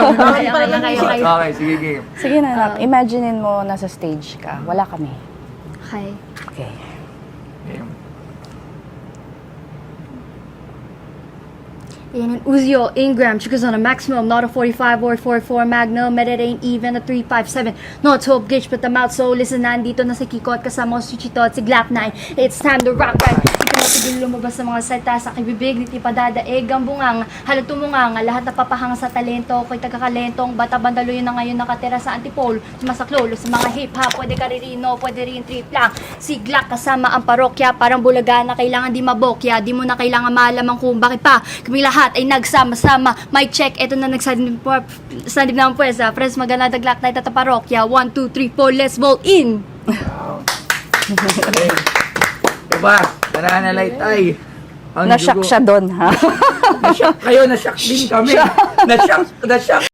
Okay, sige, game. Sige na, anak. Imaginein mo nasa stage ka. Wala kami. Okay. Okay. Game. In an Uzi Ingram, triggers on a maximum, not a 45 or 44 Magnum, it ain't even a 357. No 12 gauge, but the mouth, so listen na, dito na si Kiko at kasama ko si Chito at si Glock 9. It's time to rock right. Di ka matigil lumabas sa mga salita sa kibibig, di pa dadaig ang bungang, halag tumungang, lahat na papahanga sa talento, ko'y tagakalentong, bata bandalo yun na ngayon nakatira sa antipolo, sumasaklolo sa mga hip-hop, pwede ka ririno, pwede rin trip lang. Si Glock kasama ang parokya, parang bulaga na kailangan di mabokya, di mo na kailangan malamang kung bakit pa, kaming lahat ay nagsama-sama. Mic check, eto na nagsanib naman po sa Friends Magana Glock Night at parokya. 1, 2, 3, 4, let's ball in! Okay. Diba? Nananalay tay. Ang Nashock dugo. siya doon, ha? Nashock kayo, nashock din kami. Nashock